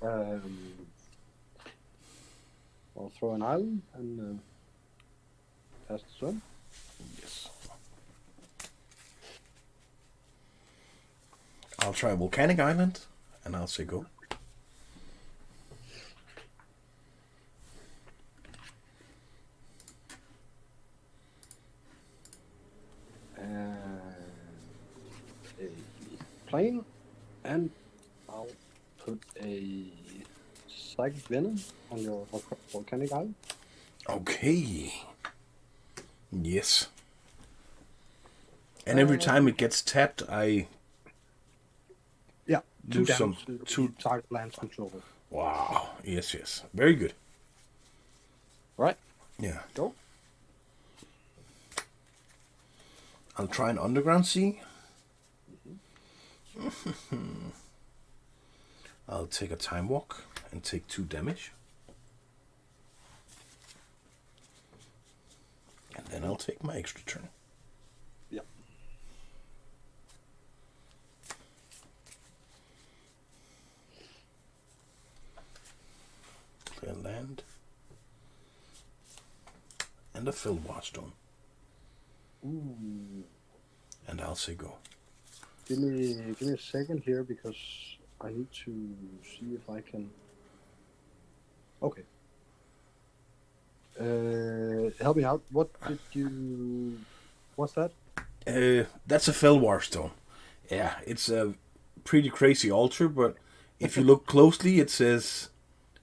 Um, I'll throw an island and pass the turn. Yes. I'll try Volcanic Island, and I'll say go. A plane, and I'll put a psychic venom on your volcanic island. Okay. Yes. And every time it gets tapped, I Yeah, two lose some. damage to the Two. target land's controller. Wow. Yes, yes. Very good. Right, Yeah. go. I'll try an underground sea. I'll take a time walk and take 2 damage. And then I'll take my extra turn. Yeah. Play a land. And a Fillwar stone. Ooh. And I'll say go. Give me a second here because I need to see if I can. Okay. Help me out. What did you? What's that? That's a Fillwar stone. Yeah, it's a pretty crazy altar, but if you look closely, it says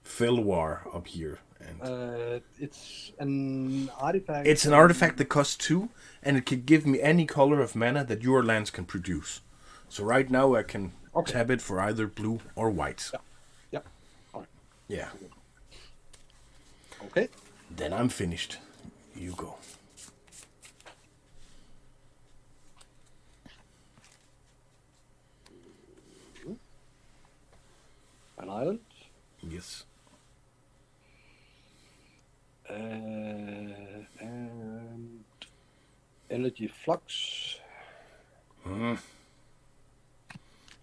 Fillwar up here. And It's an artifact. it's an artifact that costs 2, and it can give me any color of mana that your lands can produce. So right now I can tap it for either blue or white. Yeah. Yeah. All right. Yeah. Okay. Then I'm finished. You go. An island. Yes. And energy flux.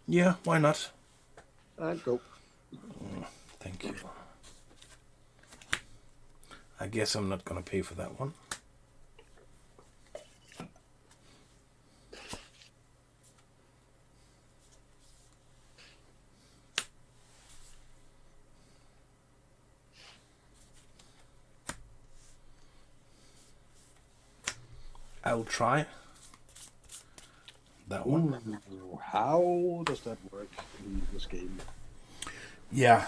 Yeah, why not? And go. Thank you. I guess I'm not gonna pay for that one. I'll try that one. Ooh, how does that work in this game? Yeah,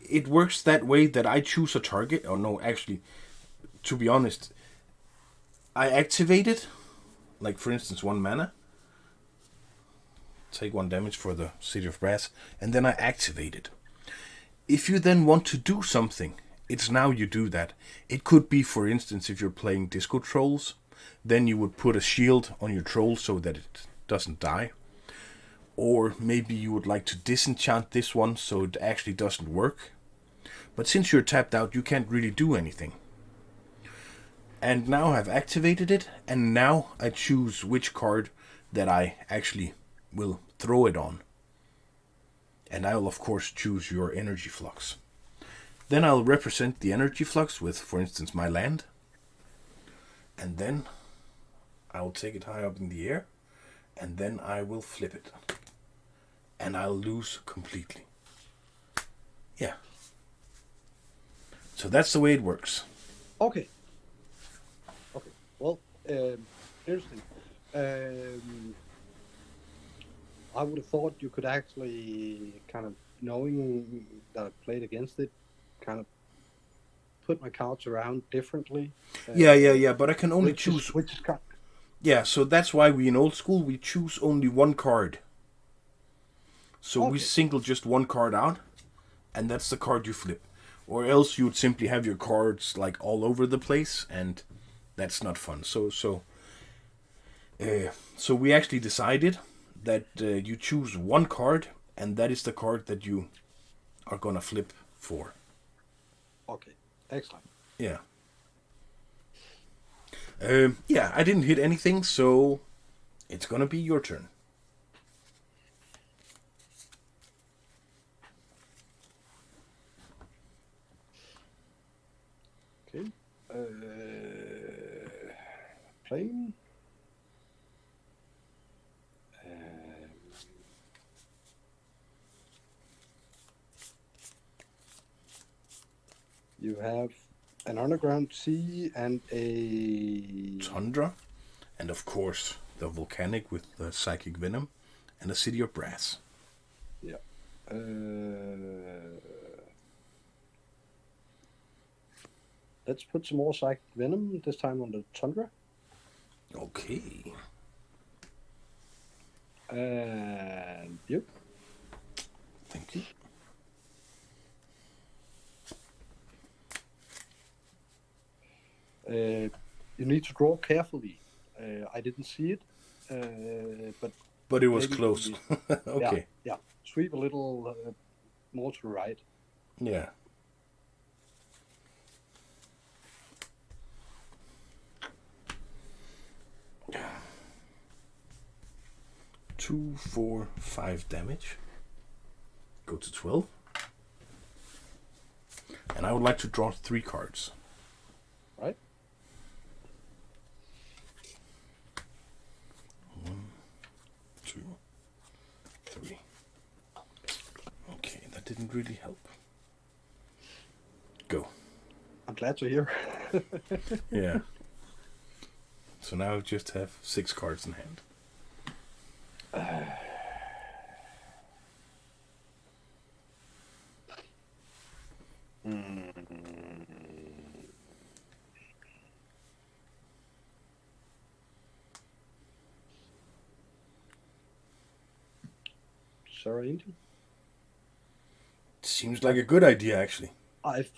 it works that way that I choose a target. Oh no, actually, to be honest, I activate it. Like for instance, 1 mana. Take 1 damage for the City of Brass, and then I activate it. If you then want to do something, it's now you do that. It could be, for instance, if you're playing Disco Trolls, then you would put a shield on your troll so that it doesn't die. Or maybe you would like to disenchant this one so it actually doesn't work. But since you're tapped out, you can't really do anything. And now I've activated it, and now I choose which card that I actually will throw it on. And I will of course choose your energy flux. Then I'll represent the energy flux with, for instance, my land. And then I'll take it high up in the air, and then I will flip it. And I'll lose completely. Yeah. So that's the way it works. Okay. Okay. Well, interesting. I would have thought you could actually kind of, knowing that I played against it, kind of put my cards around differently. Yeah. But I can only choose. Which is kind. Yeah, so that's why we in old school we choose only 1 card. So we single just 1 card out, and that's the card you flip. Or else you would simply have your cards like all over the place, and that's not fun. So we actually decided that you choose 1 card, and that is the card that you are gonna flip for. Okay, excellent. Yeah. Yeah, I didn't hit anything, so it's gonna be your turn. Playing. You have an underground sea and a Tundra, and of course the volcanic with the psychic venom, and a city of brass. Yeah. Let's put some more psychic venom, this time on the Tundra. Okay. And you. Thank you. You need to draw carefully. I didn't see it, but it was maybe, close. Okay. Yeah. Sweep a little more to the right. Yeah. Two, 4, 5 damage. Go to 12. And I would like to draw 3 cards. Right. 1, 2, 3. Okay, that didn't really help. Go. I'm glad to hear. Yeah. So now I just have 6 cards in hand. Sarah Angel? Seems like a good idea, actually. I've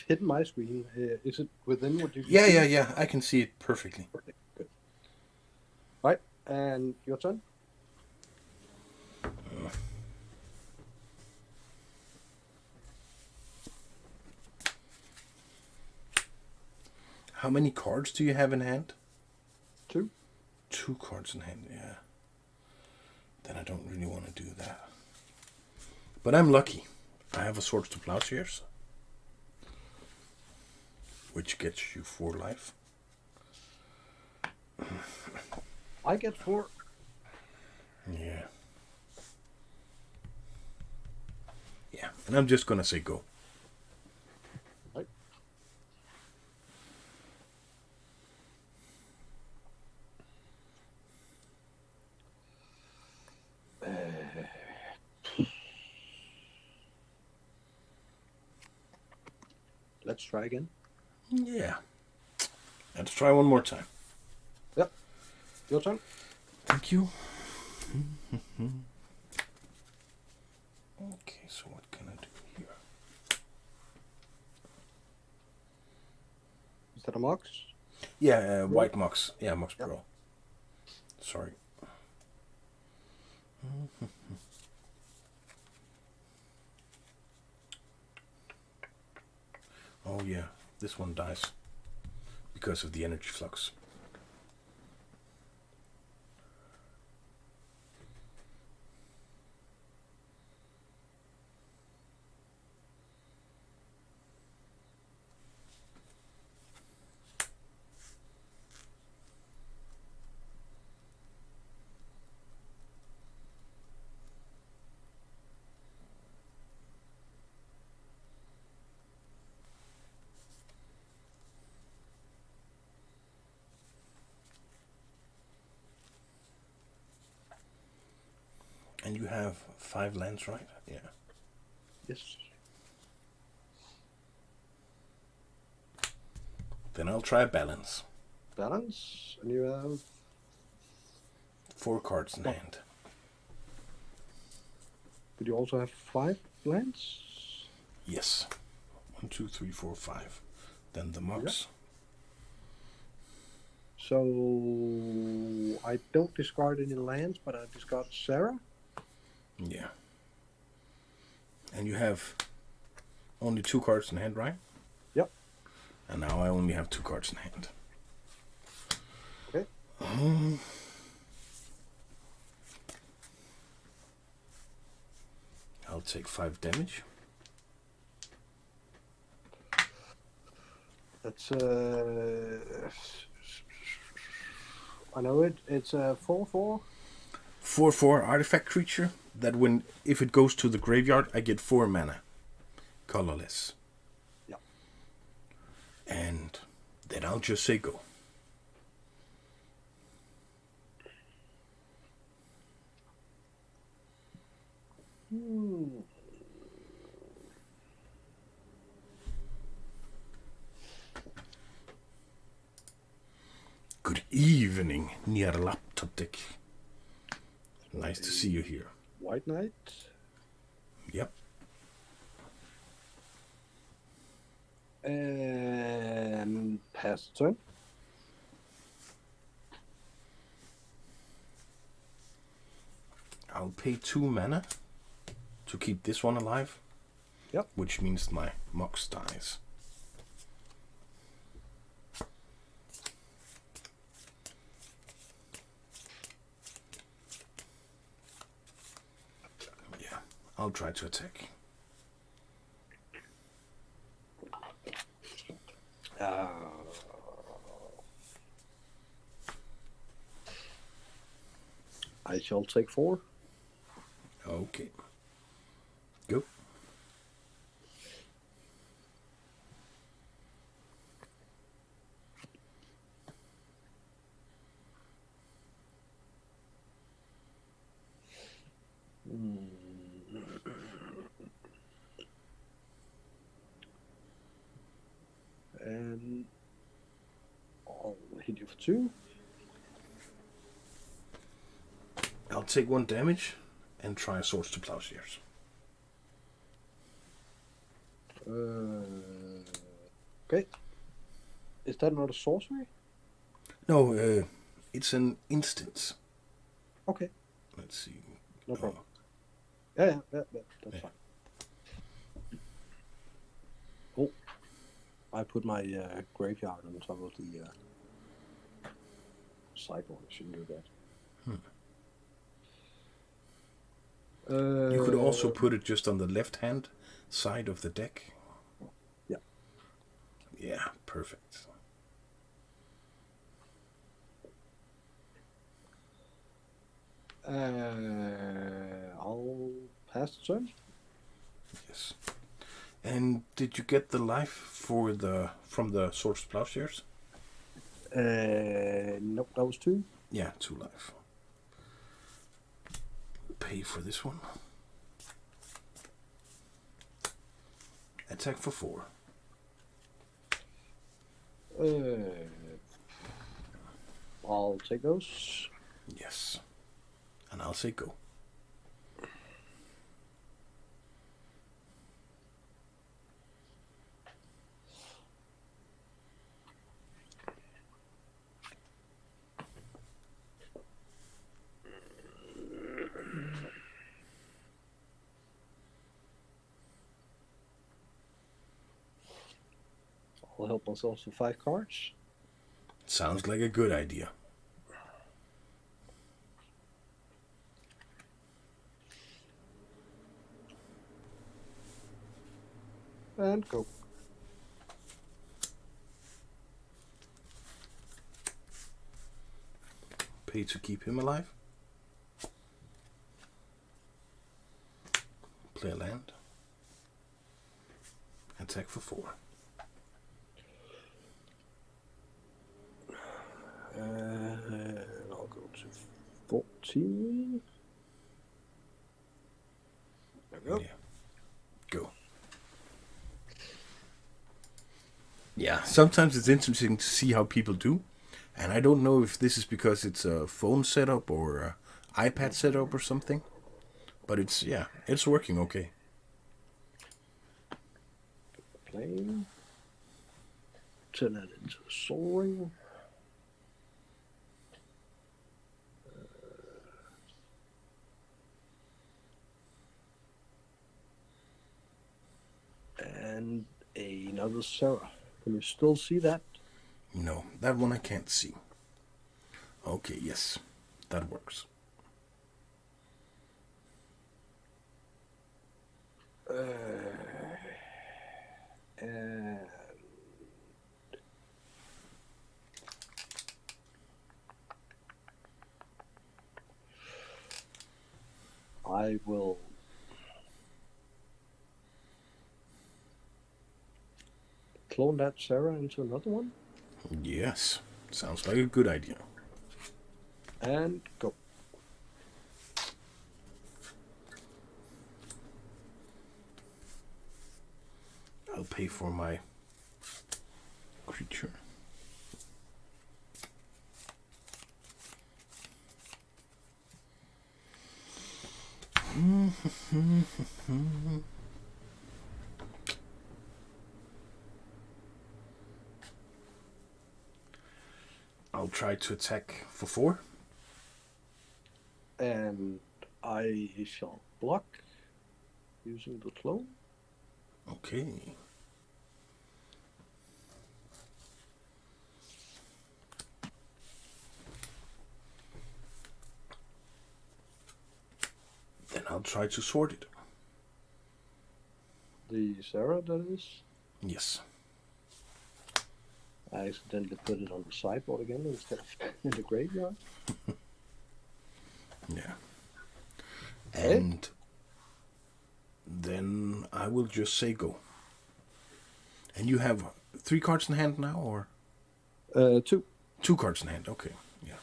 hidden my screen. Is it within what you can Yeah, see? yeah. I can see it perfectly. Perfect. Good. Right, and your turn. How many cards do you have in hand? 2. 2 cards in hand, yeah. Then I don't really want to do that. But I'm lucky. I have a Swords to Plowshares, which gets you 4 life. I get 4. Yeah. Yeah, and I'm just gonna say go. Right. Let's try again. Yeah. Let's try one more time. Yep. Your turn. Thank you. Okay, so what can I do here? Is that a Mox? Yeah, White Mox. Yeah, Mox Yep. Pro. Sorry. Oh yeah, this one dies because of the energy flux. And you have 5 lands, right? Yeah. Yes. Then I'll try balance. Balance, and you have 4 cards in hand. Did you also have 5 lands? Yes. 1, 2, 3, 4, 5. Then the Mox. So I don't discard any lands, but I discard Sarah. Yeah. And you have only 2 cards in hand, right? Yep. And now I only have 2 cards in hand. Okay. I'll take 5 damage. That It's I know it. It's a 4/4. 4/4 artifact creature that when if it goes to the graveyard, I get 4 mana, colorless. Yeah. And then I'll just say go. Good evening, near laptop deck. Nice to see you here. White Knight. Yep. And pass turn. I'll pay 2 mana to keep this one alive. Yep. Which means my Mox dies. Yeah, I'll try to attack. I shall take 4. Okay. Go. And I'll hit you for 2. I'll take 1 damage and try a Swords to Plowshares. Okay. Is that not a sorcery? No, it's an instance. Okay. Let's see. No problem. Yeah, that's fine. Oh, I put my graveyard on top of the sideboard. I shouldn't do that. You could also put it just on the left-hand side of the deck. Yeah. Yeah, perfect. I'll pass the turn. Yes. And did you get the life from the Swords to Plowshares? Nope, that was 2. Yeah, 2 life. Pay for this one. Attack for 4. I'll take those. Yes. And I'll say go. I'll help myself to 5 cards. Sounds like a good idea. And go. Pay to keep him alive. Play a land. Attack for 4. And I'll go to 14. There we go. Yeah. Go. Yeah, sometimes it's interesting to see how people do. And I don't know if this is because it's a phone setup or a iPad setup or something. But it's working okay. Plane. Turn that into a soul ring. And another Sarah. Can you still see that? No, that one I can't see. Okay, yes, that works. And I will clone that Sarah into another one. Yes, sounds like a good idea. And go. I'll pay for my creature. I'll try to attack for 4. And I shall block using the clone. Okay. Then I'll try to sort it. The Sarah, that is. Yes. I accidentally put it on the sideboard again instead of in the graveyard. Yeah. And then I will just say go. And you have 3 cards in hand now, or? 2. 2 cards in hand, okay. Yeah.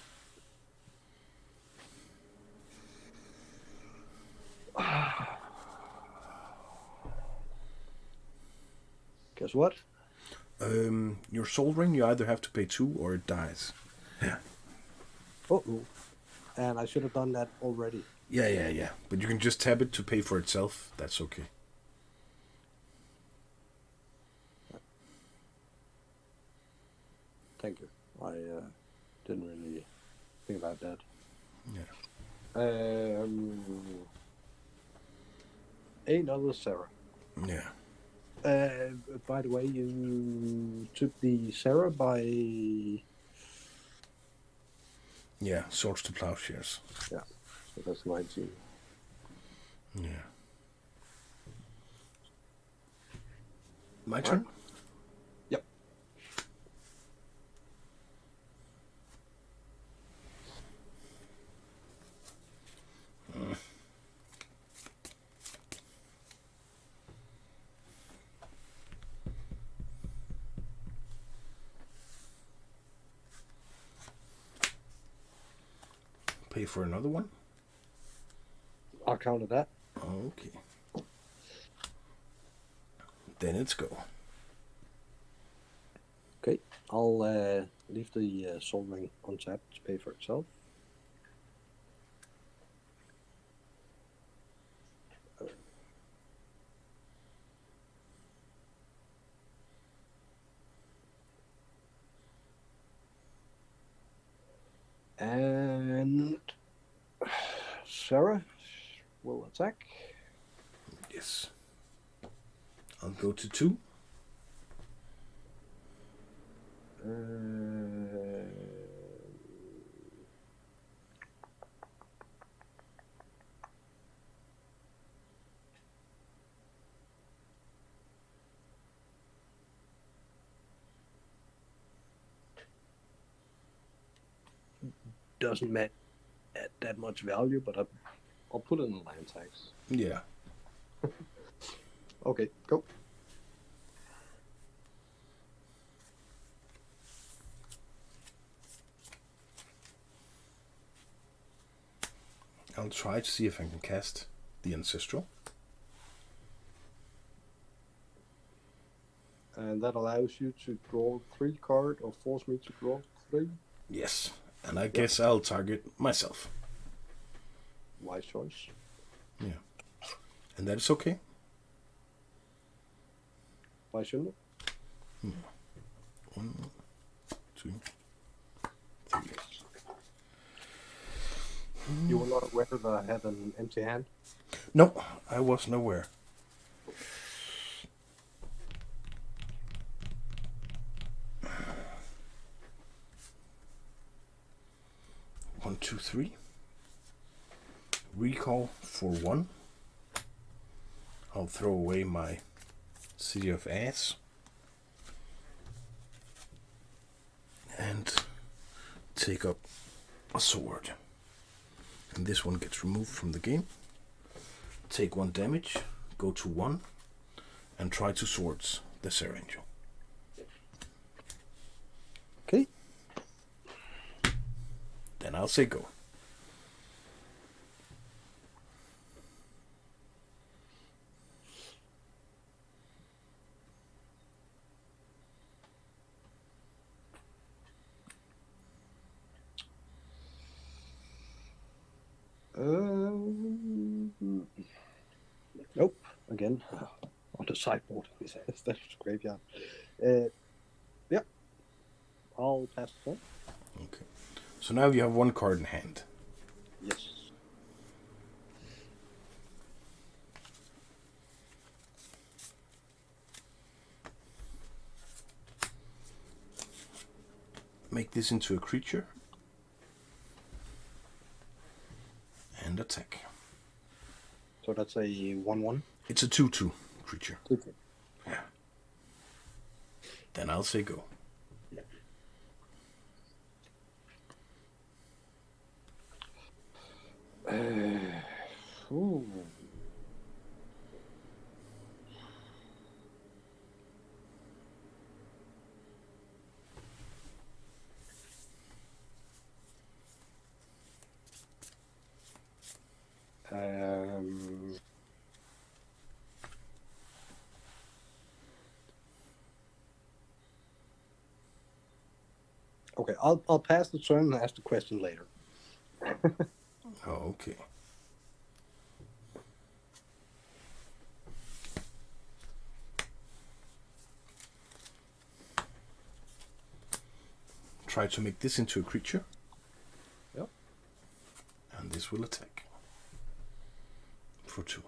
Guess what? Your Soul Ring, you either have to pay 2 or it dies. Yeah. Uh-oh. And I should have done that already. Yeah. But you can just tap it to pay for itself. That's okay. Thank you. I didn't really think about that. Yeah. Another Sarah. Yeah. By the way, you took the Sarah by... Yeah, Swords to Plowshares. Yeah, so that's 19. Yeah. My turn? Yep. Pay for another one? I'll counter that. Okay. Then it's go. Okay, I'll leave the Soul Ring untapped to pay for itself. And Sarah will attack. Yes. I'll go to 2. Doesn't add that much value, but I'll put it in land tax. Yeah. Okay, go. I'll try to see if I can cast the Ancestral. And that allows you to draw 3 cards or force me to draw 3. Yes. And I guess I'll target myself. Wise choice. Yeah. And that's okay? Why shouldn't it? 1, 2, 3. You were not aware that I had an empty hand? No, I wasn't aware. One, two, three. Recall for 1. I'll throw away my City of Ass. And take up a sword. And this one gets removed from the game. take 1 damage, go to 1, and try to swords the Serangel. Okay. Then I'll say go. Nope. Again, on the sideboard. That's the graveyard. Yeah. I'll pass the turn. Okay. So now you have 1 card in hand. Yes. Make this into a creature. And attack. So that's a 1/1. It's a 2/2 creature. Okay. Yeah. Then I'll say go. Ooh. Okay, I'll pass the turn and ask the question later. Oh, okay. Try to make this into a creature. Yep. And this will attack. For 2.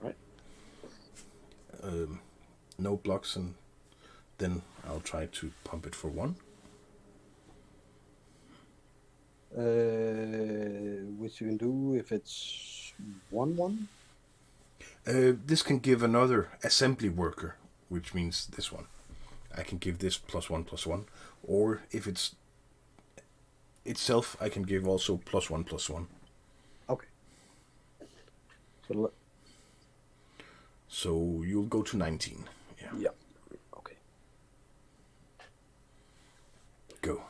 Right. No blocks, and then I'll try to pump it for 1. Which you can do if it's 1/1. This can give another assembly worker, which means this one. I can give this +1/+1, or if it's itself, I can give also +1/+1. Okay. So So you'll go to 19. Yeah. yeah. Okay. Go.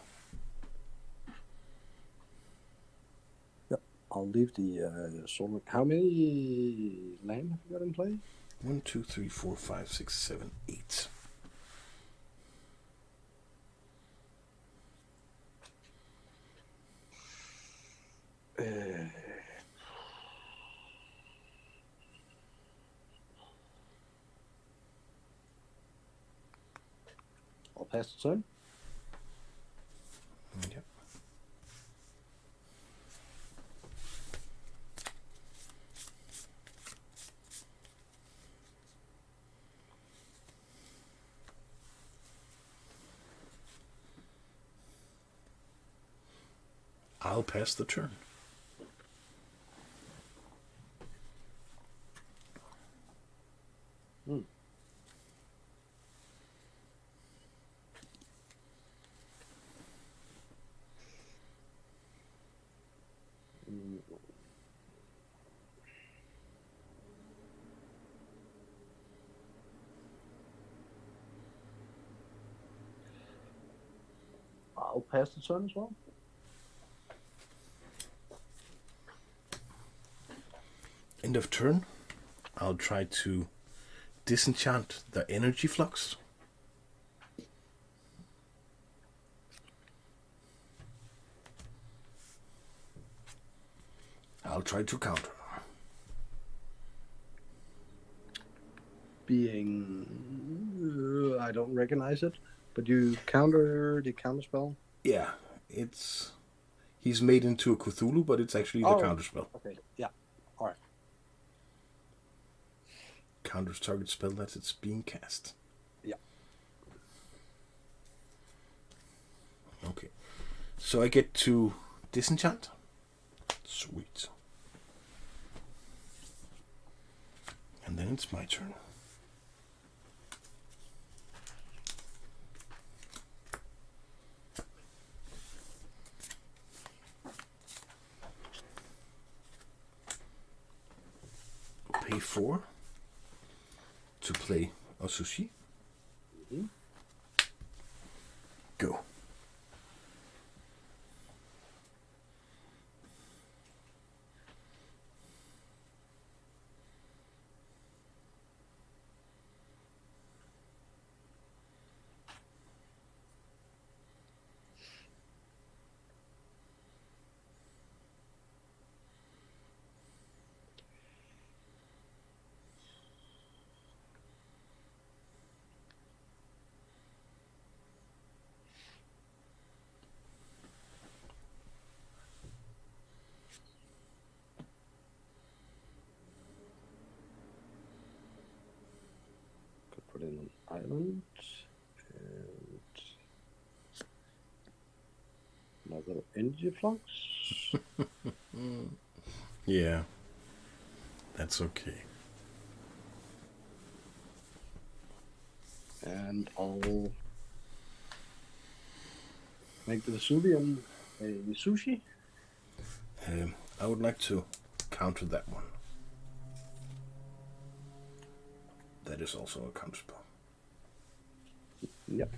Yep. I'll leave the solar. How many land have you got in play? 1, 2, 3, 4, 5, 6, 7, 8. I'll pass the turn. Yep. I'll pass the turn. I'll pass the turn as well. End of turn. I'll try to disenchant the energy flux. I'll try to counter. Being, I don't recognize it, but you counter the counter spell. Yeah, he's made into a Cthulhu, but it's actually the counter spell. Okay, yeah, all right. Counters target spell that it's being cast. Yeah. Okay, so I get to disenchant. Sweet. And then it's my turn. Pay 4 to play a sushi. Mm-hmm. Go. Put in an island and another energy flux. Yeah, that's okay. And I'll make the Vesuvian a sushi. I would like to counter that one. That is also a counterspell. Yep.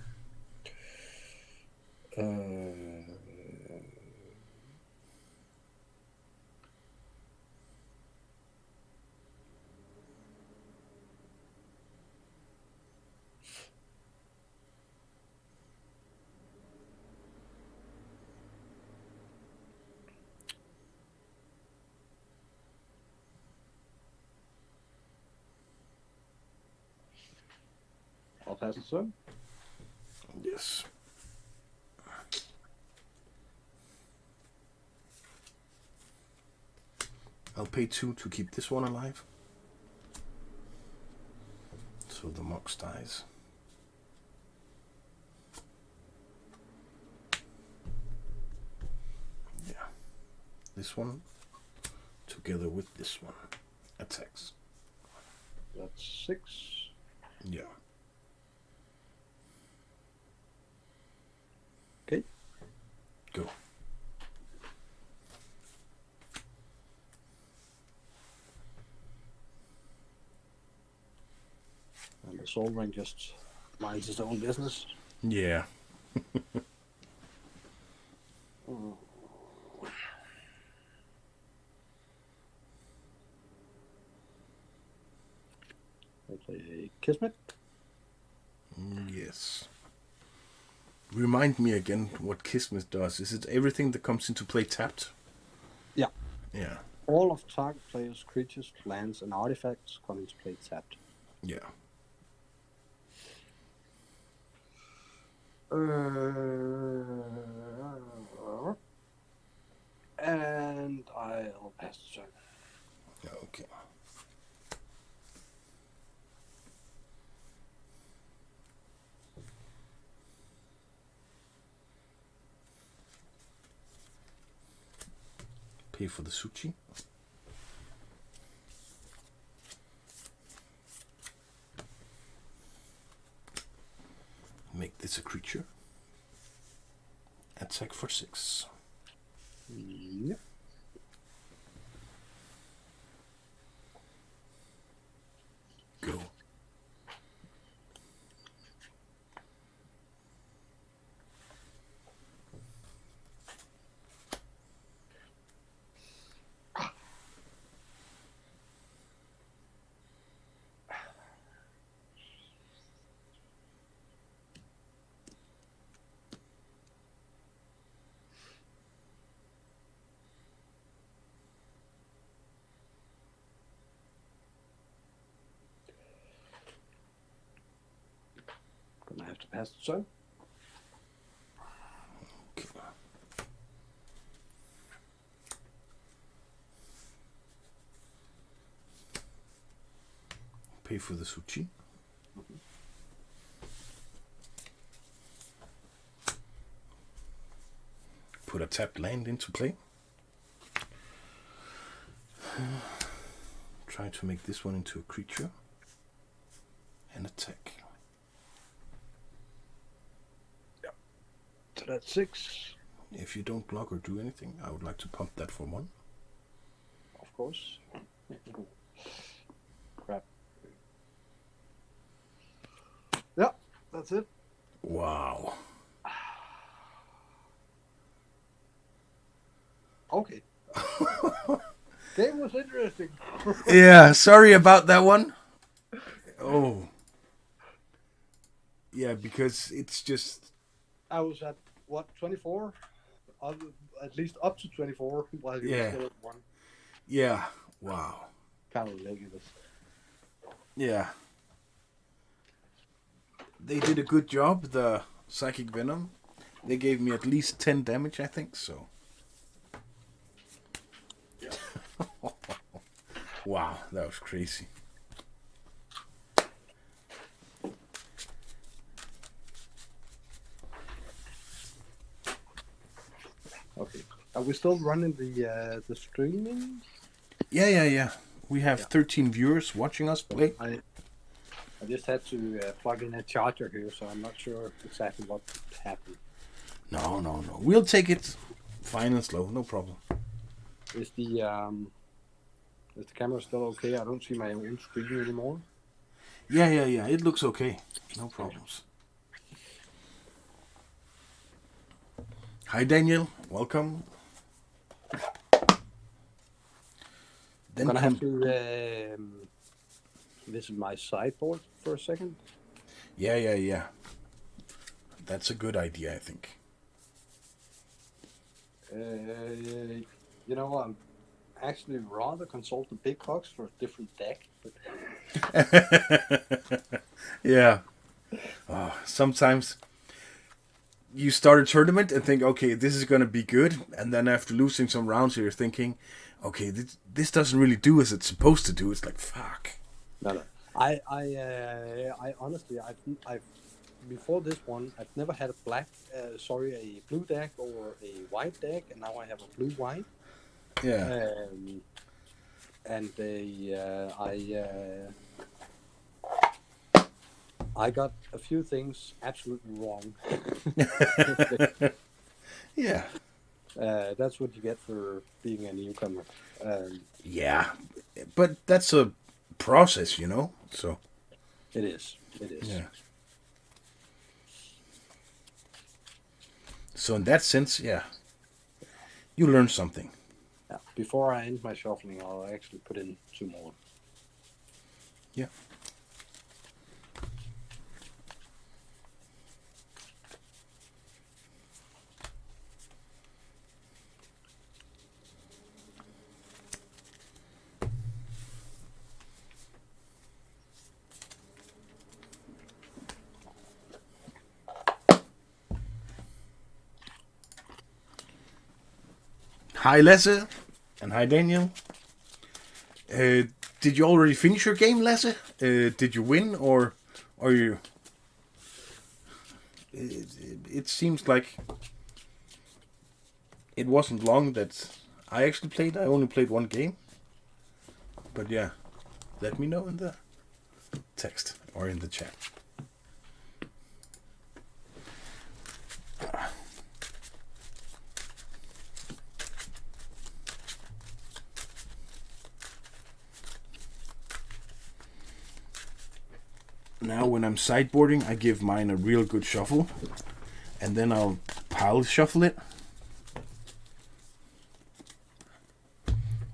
I'll pass the turn. Yes. I'll pay 2 to keep this one alive. So the Mox dies. Yeah. This one together with this one attacks. That's 6. Yeah. Okay. Go. And the Soul Ring just minds his own business. Yeah. I'll play a Kismet. Yes. Remind me again what Kismet does. Is it everything that comes into play tapped? Yeah. Yeah. All of target players' creatures, lands, and artifacts come into play tapped. Yeah. And I'll pass the turn. Okay. Pay for the sushi. Make this a creature. Attack for 6. Yep. Go. Gonna have to pass the turn. Okay. Pay for the sushi. Put a tapped land into play. Try to make this one into a creature. And attack. So that's 6. If you don't block or do anything, I would like to pump that for 1. Of course. That's it. Wow. Okay. Game was interesting. Yeah, sorry about that one. Oh. Yeah, because it's just... I was at, what, 24? At least up to 24 while you were Yeah. still at 1. Yeah. Wow. Kind of ridiculous. Yeah. They did a good job, the Psychic Venom. They gave me at least 10 damage, I think, so... Wow, that was crazy. Okay. Are we still running the streaming? Yeah. We have 13 viewers watching us play. I just had to plug in a charger here, so I'm not sure exactly what happened. No. We'll take it fine and slow, no problem. Is the camera still okay? I don't see my own screen anymore. Yeah. It looks okay. No problems. Hi, Daniel. Welcome. I'm gonna have to visit my sideboard for a second. Yeah. That's a good idea, I think. I'm actually rather consult the big box for a different deck. But Yeah. Sometimes you start a tournament and think, okay, this is going to be good. And then after losing some rounds, you're thinking, okay, this doesn't really do as it's supposed to do. It's like, fuck. No. I honestly, I've before this one, I've never had a blue deck or a white deck, and now I have a blue-white. Yeah. I got a few things absolutely wrong. Yeah. That's what you get for being a newcomer. Yeah. But that's a process, so. It is. Yeah. So in that sense, yeah, you learn something. Yeah. Before I end my shuffling, I'll actually put in 2 more. Yeah. Hi, Lasse, and hi, Daniel. Did you already finish your game, Lasse? Did you win, or are you? It seems like it wasn't long that I actually played. I only played 1 game. But yeah, let me know in the text or in the chat. Now when I'm sideboarding, I give mine a real good shuffle. And then I'll pile shuffle it.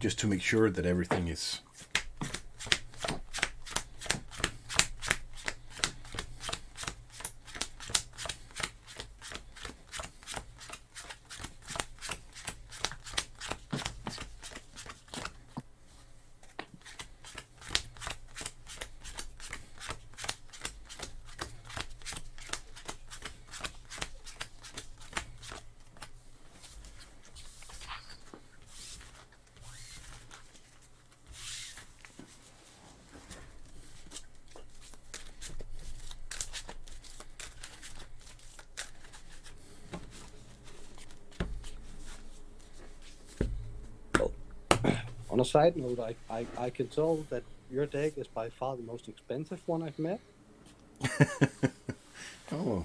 Just to make sure that everything is... On a side note, I can tell that your deck is by far the most expensive one I've met. Oh,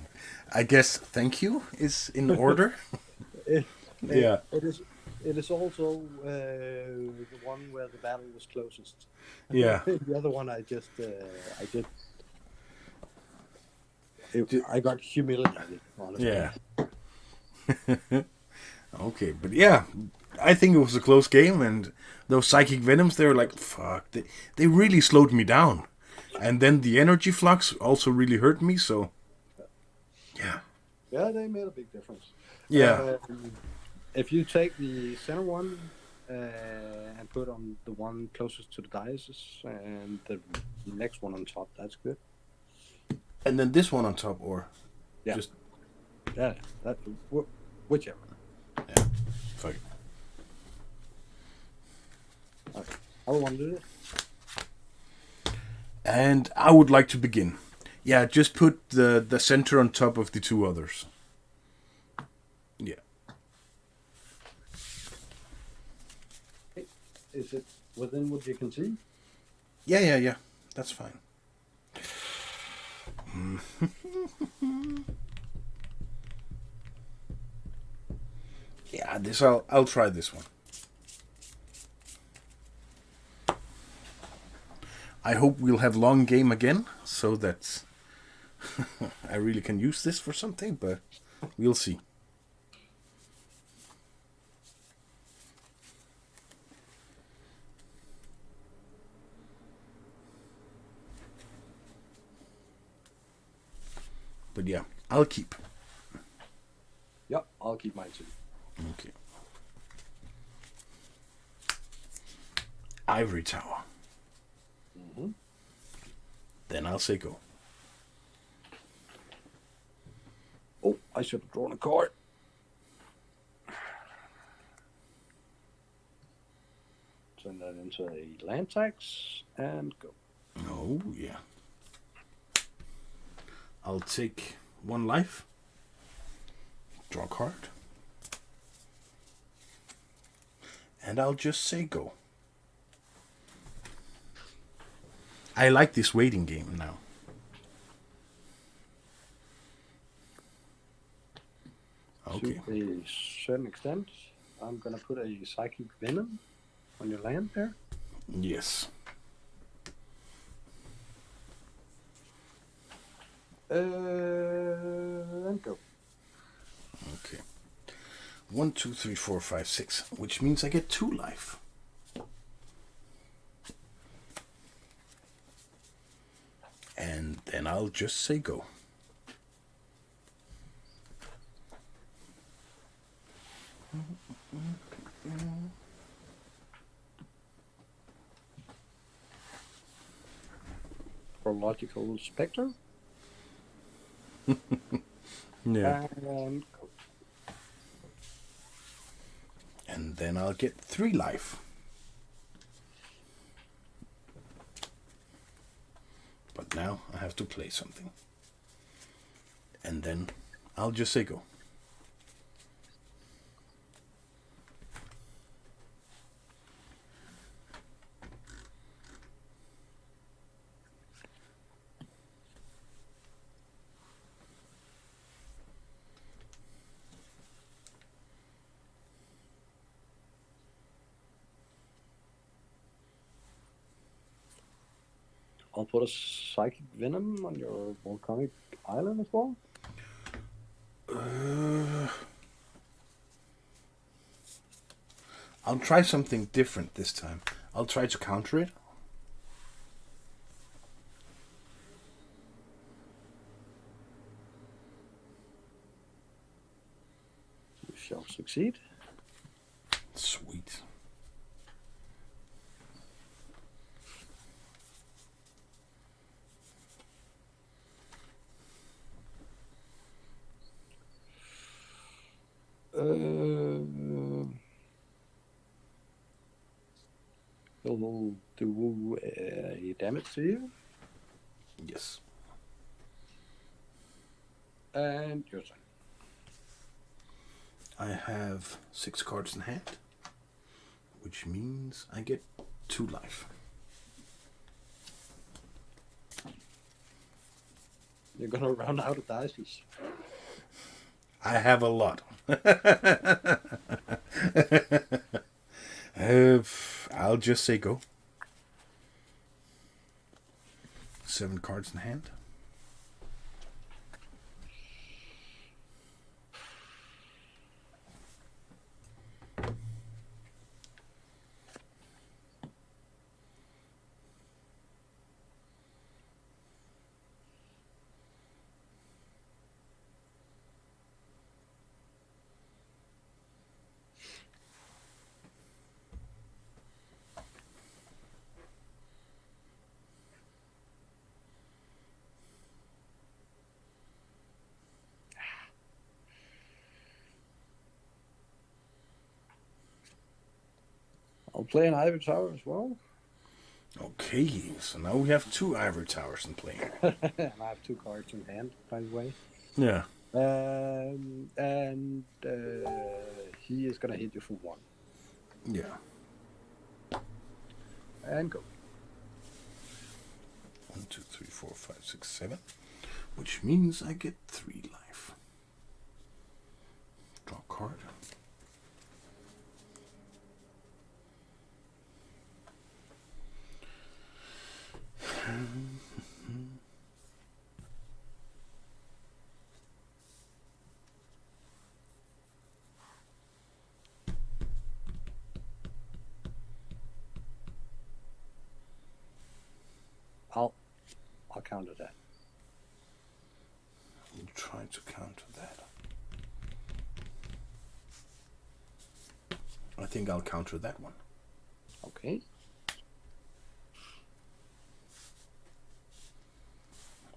I guess thank you is in order. Yeah. It is also the one where the battle was closest. Yeah. The other one I did. I got humiliated, honestly. Yeah. Okay, but yeah, I think it was a close game, and those psychic venoms, they were like, fuck, they really slowed me down. And then the energy flux also really hurt me, so yeah. Yeah, they made a big difference. Yeah. If you take the center one and put on the one closest to the dices and the next one on top, that's good. And then this one on top, or Yeah. just Yeah, whichever. yeah, fuck it. Okay. I will want to do it. And I would like to begin. Yeah, just put the center on top of the two others. Yeah. Is it within what you can see? Yeah. That's fine. Yeah, I'll try this one. I hope we'll have long game again, so that I really can use this for something, but we'll see. But yeah, I'll keep. Yep, I'll keep mine too. Okay. Ivory Tower. Mm-hmm. Then I'll say go. Oh, I should have drawn a card. Turn that into a land tax and go. Oh, yeah. I'll take 1 life. Draw a card. And I'll just say go. I like this waiting game now. Okay. To a certain extent, I'm gonna put a psychic venom on your land there. Yes. And go. Okay. 1, 2, 3, 4, 5, 6, which means I get 2 life. And then I'll just say go. Prological Spectre. Yeah. And go. And then I'll get 3 life. But now I have to play something. And then I'll just say go. I'll put a psychic venom on your volcanic island as well. I'll try something different this time. I'll try to counter it. You shall succeed. Sweet. He'll do a damage to you. Yes. And your turn. I have 6 cards in hand, which means I get 2 life. You're gonna run out of dice. I have a lot. I'll just say go. 7 cards in hand. I'll play an Ivory Tower as well. Okay, so now we have 2 ivory towers in play. And I have 2 cards in hand, by the way. Yeah. And he is gonna hit you for 1. Yeah. And go. 1, 2, 3, 4, 5, 6, 7. Which means I get 3 life. Draw a card. I'll counter that. I'm trying to counter that. I think I'll counter that one. Okay.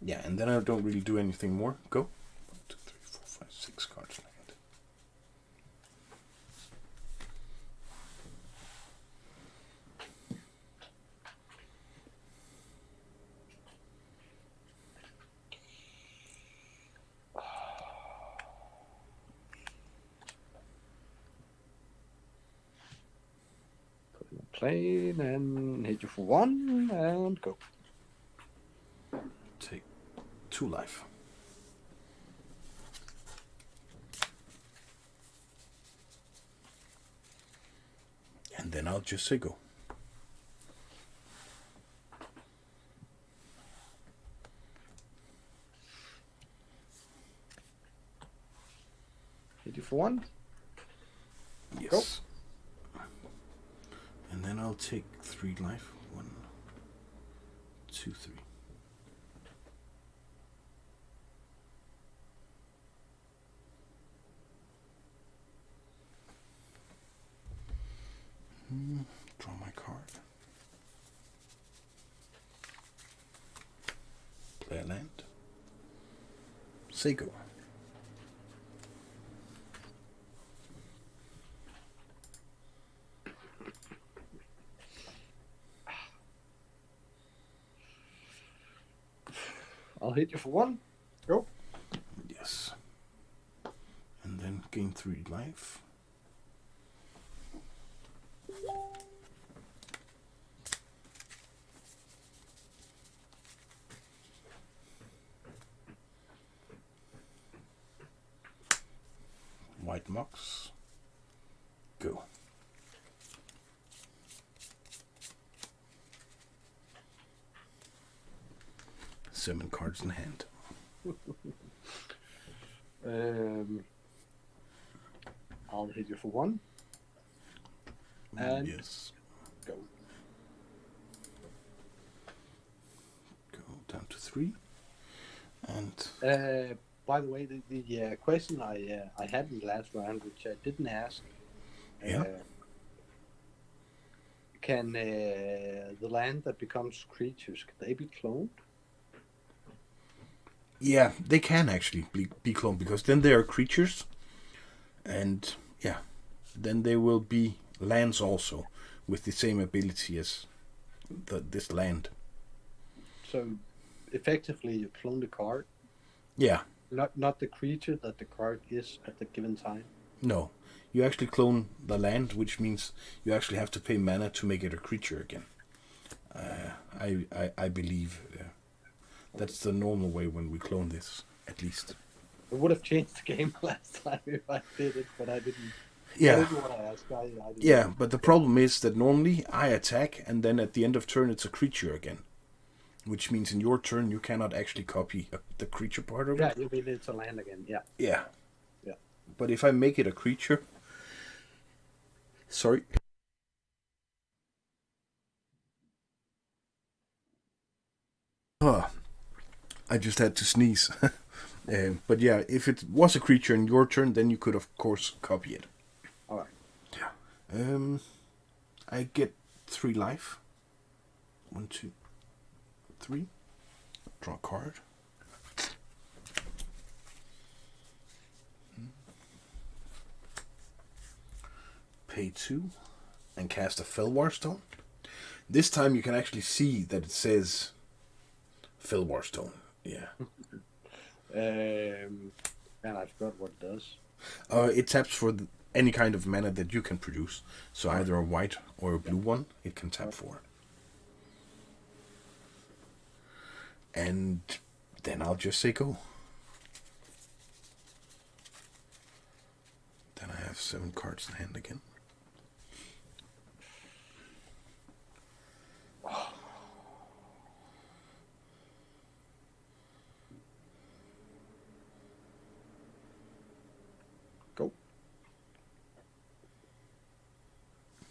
Yeah, and then I don't really do anything more. Go. 1, 2, 3, 4, 5, 6 cards in hand. Put in a plane and hit you for 1 and go. Take 2 life. And then I'll just say go. Hit you for 1. Yes. Go. And then I'll take 3 life. 1, 2, 3. Draw my card. Play a land. Say go. I'll hit you for 1. Go. Yes. And then gain 3 life. White Mox. Go. Seven cards in hand. I'll hit you for 1. And yes. go. Go down to 3. And by the way, the question I had in the last round, which I didn't ask, yeah. Can the land that becomes creatures, can they be cloned? Yeah, they can actually be cloned, because then they are creatures, and yeah, then they will be lands also with the same ability as this land. So effectively, you clone the card. Yeah. Not the creature that the card is at the given time. No, you actually clone the land, which means you actually have to pay mana to make it a creature again. I believe that's the normal way when we clone this, at least. It would have changed the game last time if I did it, but I didn't. Yeah. I didn't want to ask. I didn't. Yeah, but the problem is that normally I attack, and then at the end of turn it's a creature again. Which means in your turn you cannot actually copy the creature part of it. Yeah, you mean it's a land again, yeah. Yeah. Yeah. But if I make it a creature... Sorry. Oh, I just had to sneeze. But yeah, if it was a creature in your turn, then you could of course copy it. Alright. Yeah. I get 3 life. 1, 2, 3. Draw a card. Pay 2. and cast a Fellwar Stone. This time you can actually see that it says Fellwar Stone. Yeah. And I forgot what it does. It taps for any kind of mana that you can produce. So either a white or a blue one, it can tap for. And then I'll just say go. Then I have 7 cards in hand again. Go.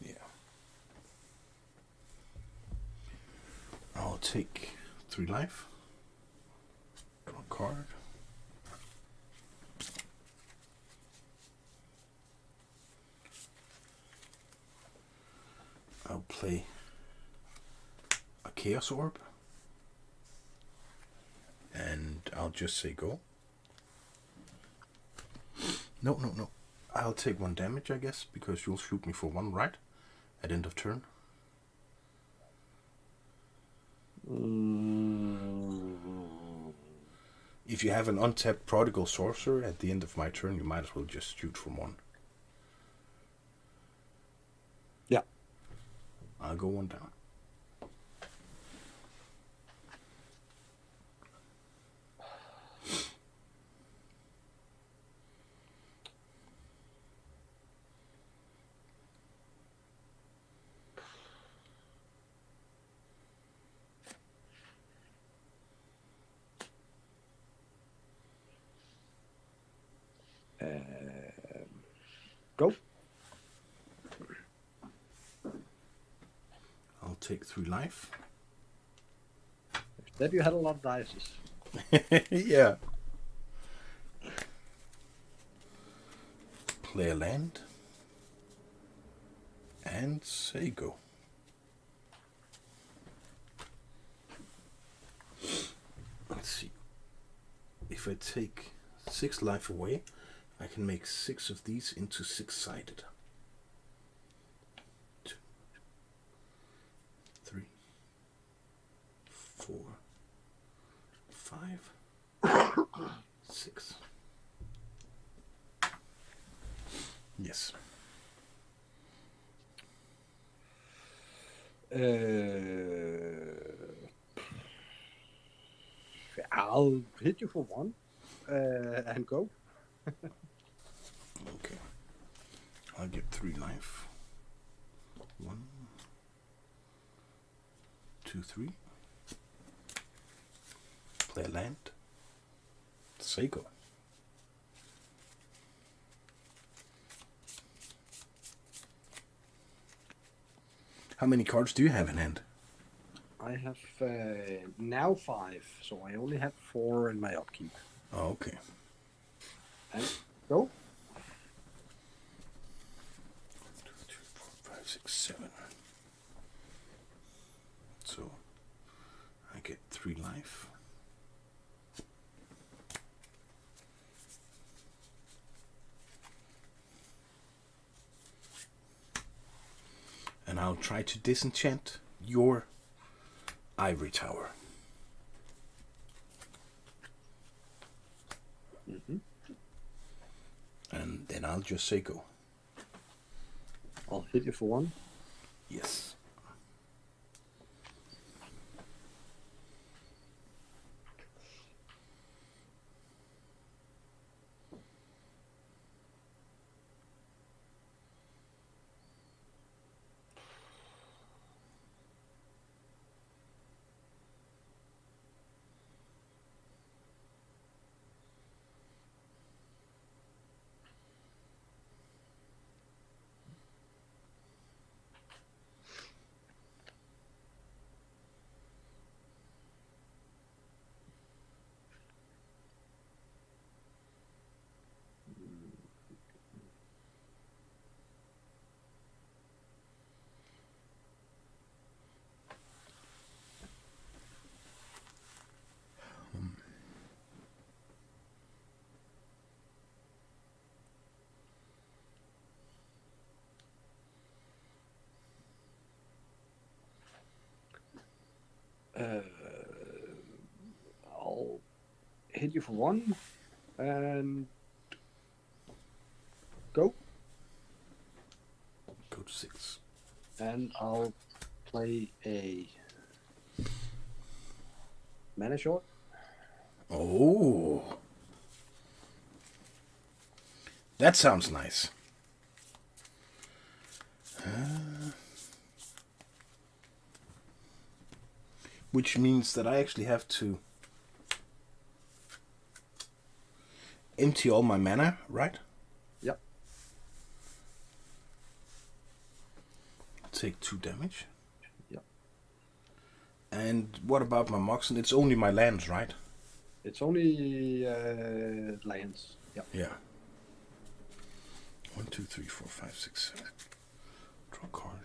Yeah. I'll take 3 life. Draw a card. I'll play a Chaos Orb. And I'll just say go. No. I'll take 1 damage, I guess, because you'll shoot me for 1, right? At end of turn. If you have an untapped Prodigal Sorcerer at the end of my turn, you might as well just shoot for 1. Yeah. I'll go 1 down. Go. I'll take 3 life. Instead you had a lot of dices. Yeah. Play a land. And say go. Let's see. If I take 6 life away, I can make 6 of these into 6-sided. 2, 3, 4, 5, 6. Yes. I'll hit you for 1 and go. Okay. I'll get 3 life. 1, 2, 3. Play a land. Say go. How many cards do you have in hand? I have now 5, so I only had 4 in my upkeep. Oh, okay. And go. 1, 2, 3, 4, 5, 6, 7. So I get 3 life. And I'll try to disenchant your ivory tower. And then I'll just say go. I'll hit you for 1. Yes. Uh, I'll hit you for 1 and go. Go to 6. And I'll play a mana short. Oh, that sounds nice. Which means that I actually have to empty all my mana, right? Yep. Take 2 damage. Yep. And what about my Moxen? It's only my lands, right? It's only lands. Yep. Yeah. 1, 2, 3, 4, 5, 6, 7. Draw a card.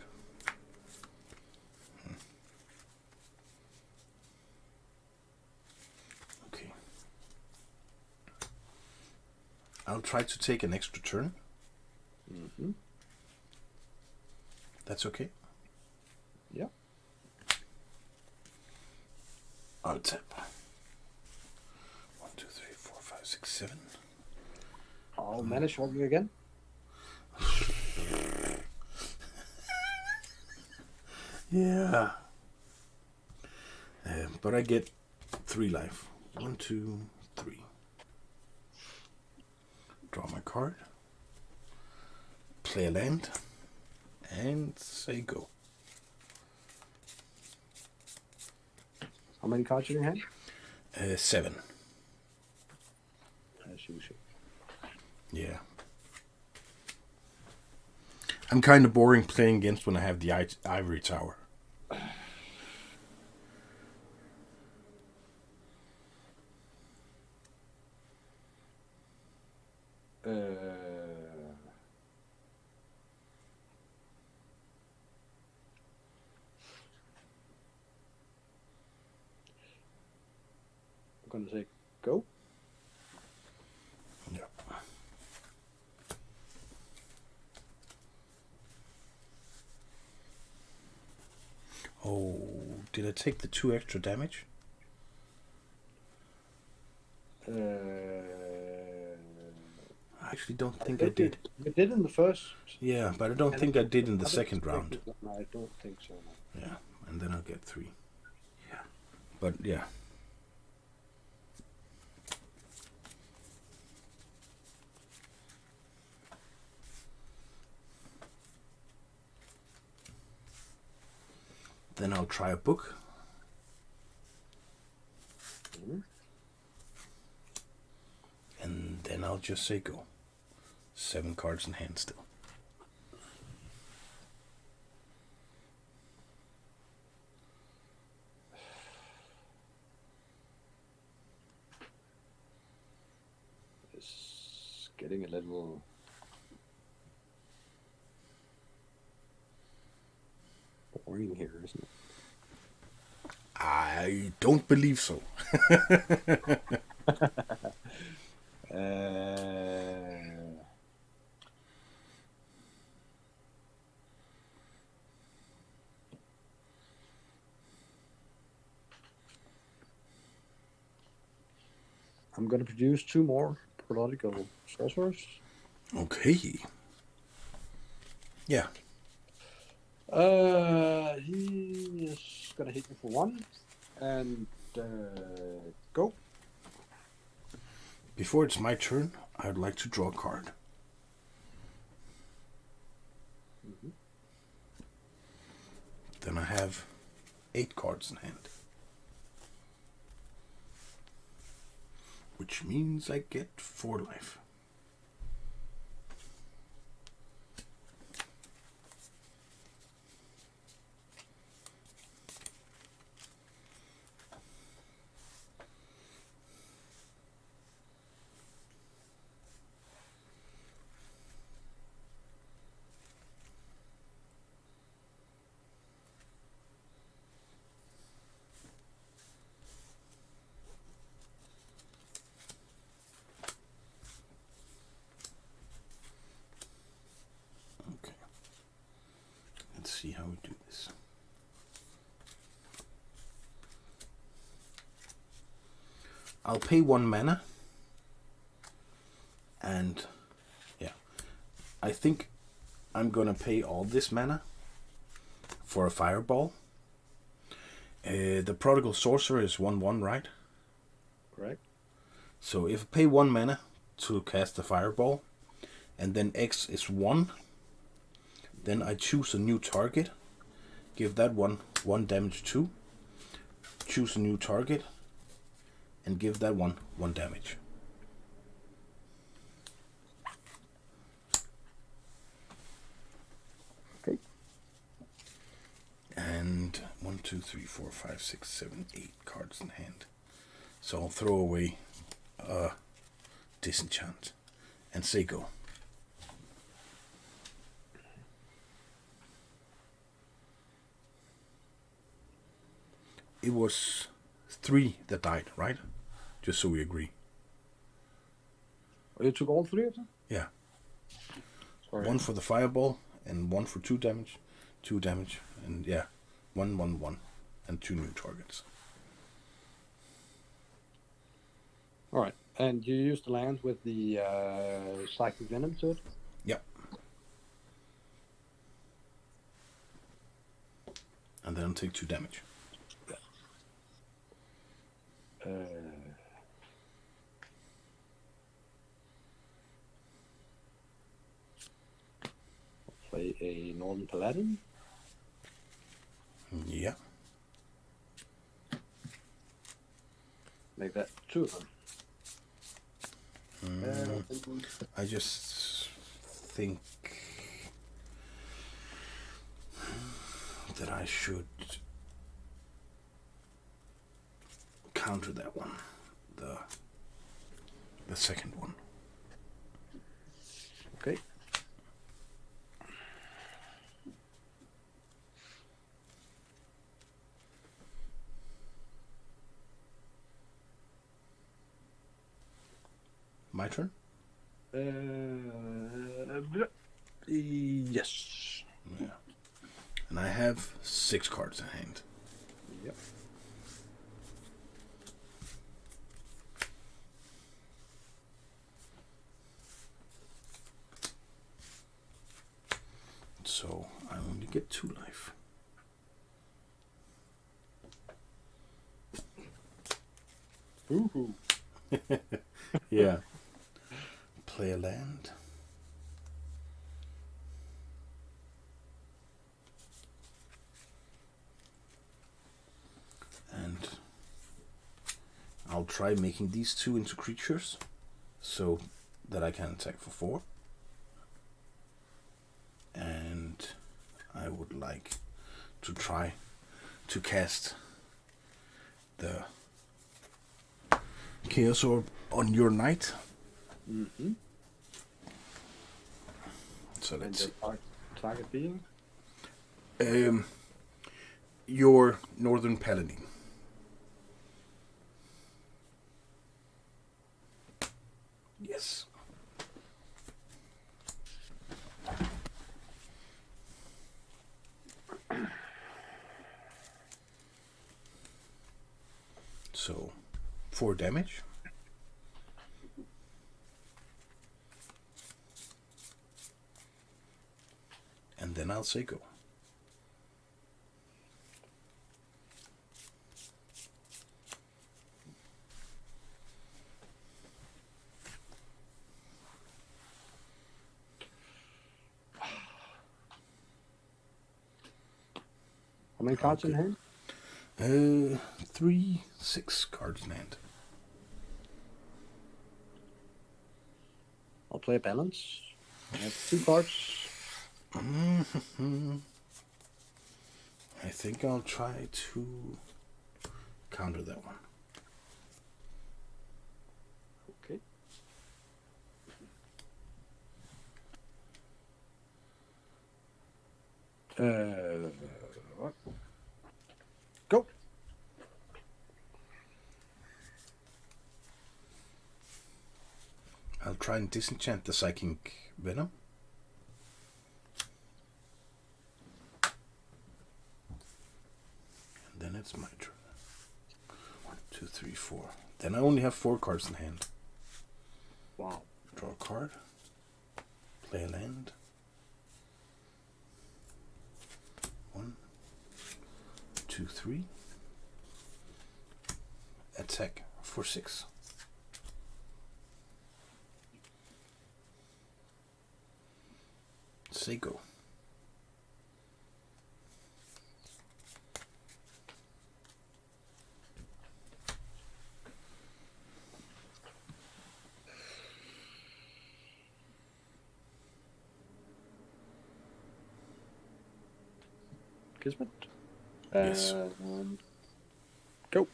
Okay. I'll try to take an extra turn. Mm-hmm. That's okay. Yep. Untap. 1, 2, 3, 4, 5, 6, 7. I'll mana short you again. Yeah. But I get 3 life. 1, 2, 3. Draw my card. Play a land. And say go. How many cards in your hand? 7. As usual. Yeah. I'm kind of boring playing against when I have the ivory tower. I'm gonna say go. Yeah. Oh, did I take the 2 extra damage? I actually don't think I did. You did in the first. Yeah, but I don't think I did in the second round. No, I don't think so. No. Yeah, and then I'll get 3. Yeah. But yeah. Then I'll try a book. Mm-hmm. And then I'll just say go. 7 cards in hand still. It's getting a little. Boring here, isn't it? I don't believe so. I'm going to produce 2 more prodigal sorcerers. Okay. Yeah. He is going to hit you for 1 and go. Before it's my turn, I'd like to draw a card. Mm-hmm. Then I have 8 cards in hand. Which means I get 4 life. Okay. Let's see how we do this. I'll pay 1 mana. And yeah, I think I'm gonna pay all this mana for a fireball. The Prodigal Sorcerer is 1/1, right? Correct. So if I pay 1 mana to cast the fireball, and then X is 1, then I choose a new target, give that one 1 damage too, choose a new target, and give that one 1 damage. Okay. And 1, 2, 3, 4, 5, 6, 7, 8 cards in hand. So I'll throw away Disenchant and say go. It was 3 that died, right? Just so we agree. Oh, you took all 3 of them? Yeah. Sorry. 1 for the fireball and 1 for 2 damage, 2 damage, and yeah, 1, 1, 1, and 2 new targets. All right. And you use the land with the Psychic Venom to it? Yep. And then I'll take 2 damage. Play a Northern Paladin. Yeah. Make that 2 of them. I just think that I should counter that one, the second one. Okay. My turn? Yes. Yeah. And I have 6 cards in hand. Yep. So I only get 2 life. Ooh. Yeah. Play a land. And I'll try making these 2 into creatures so that I can attack for 4. And I would like to try to cast the Chaos Orb on your knight. Mm-hmm. So And let's the target being? your Northern Paladin. Yes. So 4 damage. And then I'll say go. How many cards in hand? 3, 6 cards in hand. I'll play a balance. I have 2 cards. I think I'll try to counter that one. Okay. What? Go. I'll try and disenchant the Psychic Venom. And then it's my turn. 1, 2, 3, 4. Then I only have 4 cards in hand. Wow. Draw a card. Play a land. 1, 2, 3. Attack for 6. Say go. Kismet. Yes. Go.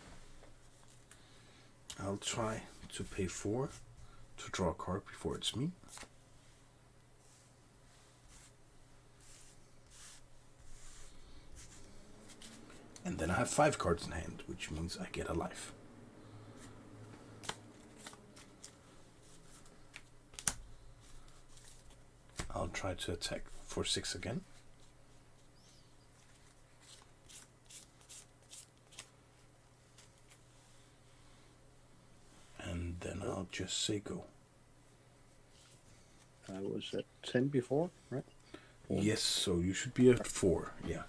I'll try to pay 4 to draw a card before it's me. And then I have 5 cards in hand, which means I get a life. I'll try to attack for 6 again. And then I'll just say go. I was at 10 before, right? Yes, so you should be at 4, yeah.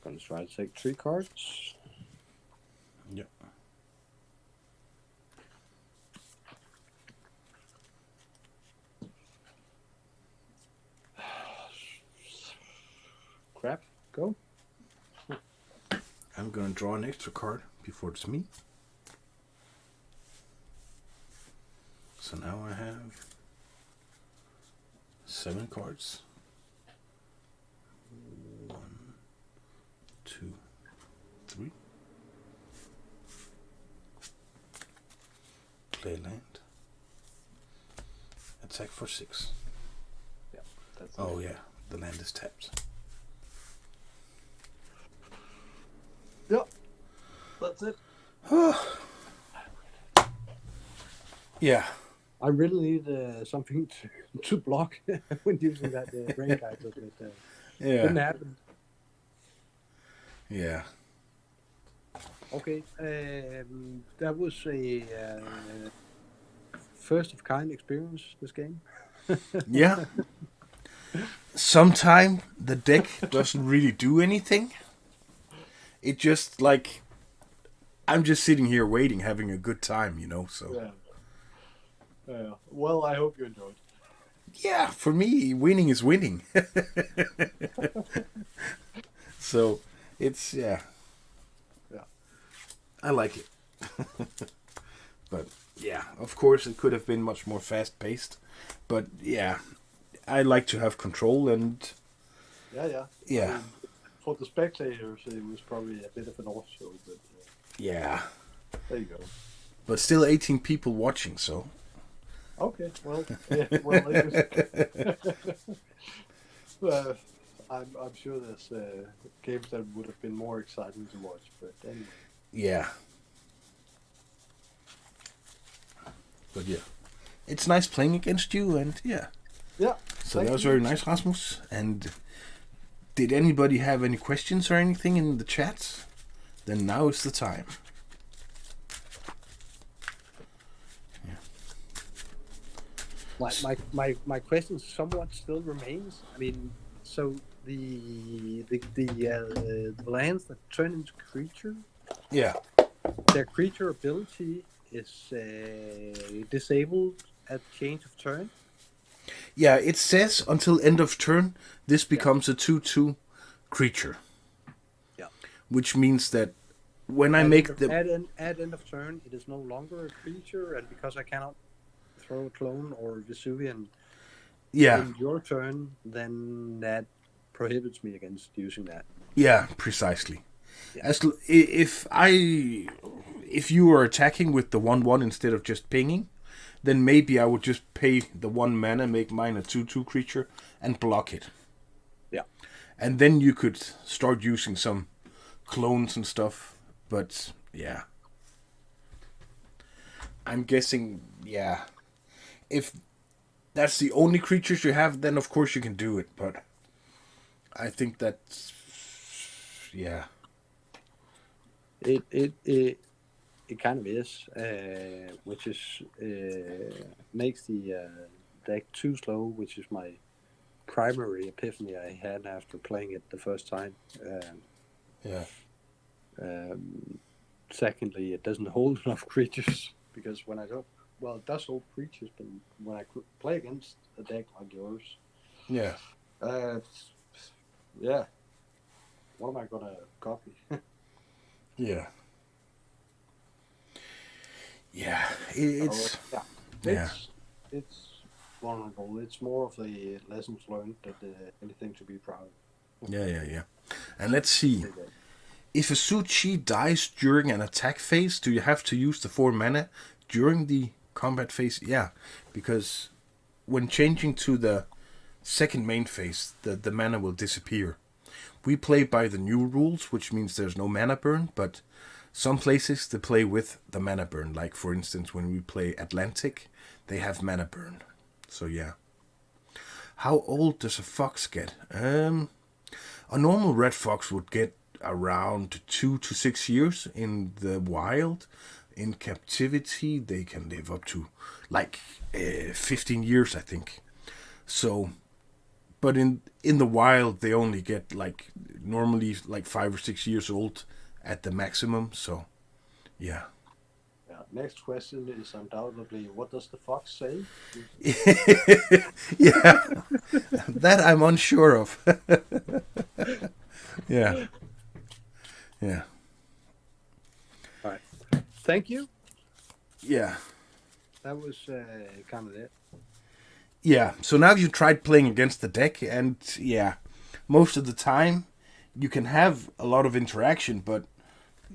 Gonna try to take 3 cards. Yep. Crap. Go. I'm gonna draw an extra card before it's me. So now I have 7 cards. 1, 2, 3. Play land. Attack for 6. Yeah. That's Oh yeah, the land is tapped. Yeah. That's it. Yeah. I really need something to block when using that brain guide. But didn't happen. Yeah. Okay. That was a first of kind experience. This game. Yeah. Sometimes the deck doesn't really do anything. It just like I'm just sitting here waiting, having a good time, you know. So yeah. Well, I hope you enjoyed. Yeah, for me, winning is winning. So it's Yeah. I like it. But yeah, of course, it could have been much more fast paced. But yeah, I like to have control and Yeah. Yeah. I mean, for the spectators, it was probably a bit of an off show, but Yeah. there you go. But still 18 people watching, so. Okay, well, yeah, well, it was, I'm sure there's games that would have been more exciting to watch, but anyway. Yeah. But yeah. It's nice playing against you, and yeah. Yeah. So that was very nice, Rasmus. And did anybody have any questions or anything in the chat? Then now is the time. My question somewhat still remains. I mean, so the lands that turn into creature, Yeah. their creature ability is disabled at change of turn. Yeah, it says until end of turn, this becomes a 2/2 creature. Yeah. Which means that when I make the... At end of turn, it is no longer a creature, and because I cannot throw a clone or Vesuvian in your turn, then that prohibits me against using that. Yeah, precisely. Yeah. if you were attacking with the 1/1 instead of just pinging, then maybe I would just pay the 1 mana, make mine a 2/2 creature, and block it. Yeah. And then you could start using some clones and stuff. But, yeah. I'm guessing, yeah. If that's the only creatures you have, then of course you can do it. But I think that's, yeah. It kind of is, which is makes the deck too slow, which is my primary epiphany I had after playing it the first time. Yeah. Secondly, it doesn't hold enough creatures, because when I don't, well, it does hold creatures, but when I play against a deck like yours, Yeah. yeah, what am I gonna copy? Yeah. Yeah. It's it's vulnerable. It's more of the lessons learned than anything to be proud of. Yeah. And let's see. If a Su-Chi dies during an attack phase, do you have to use the 4 mana during the combat phase? Yeah, because when changing to the second main phase, the mana will disappear. We play by the new rules, which means there's no mana burn, but some places they play with the mana burn. Like, for instance, when we play Atlantic, they have mana burn. So, yeah. How old does a fox get? A normal red fox would get around 2 to 6 years in the wild. In captivity, they can live up to like 15 years, I think. So, but in the wild, they only get like normally like 5 or 6 years old at the maximum. So, yeah. Next question is undoubtedly, what does the fox say? Yeah, that I'm unsure of. Yeah. All right. Thank you. Yeah. That was kind of it. Yeah. So now you tried playing against the deck, and yeah, most of the time you can have a lot of interaction, but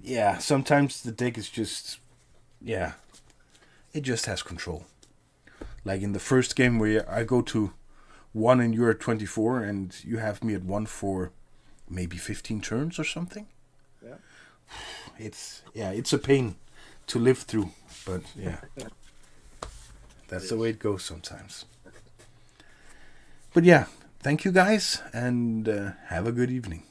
yeah, sometimes the deck is just, yeah, it just has control. Like in the first game where I go to 1 and you're at 24, and you have me at 1 for maybe 15 turns or something. Yeah. It's a pain to live through, but yeah, that's the way it goes sometimes. But yeah, thank you guys, and have a good evening.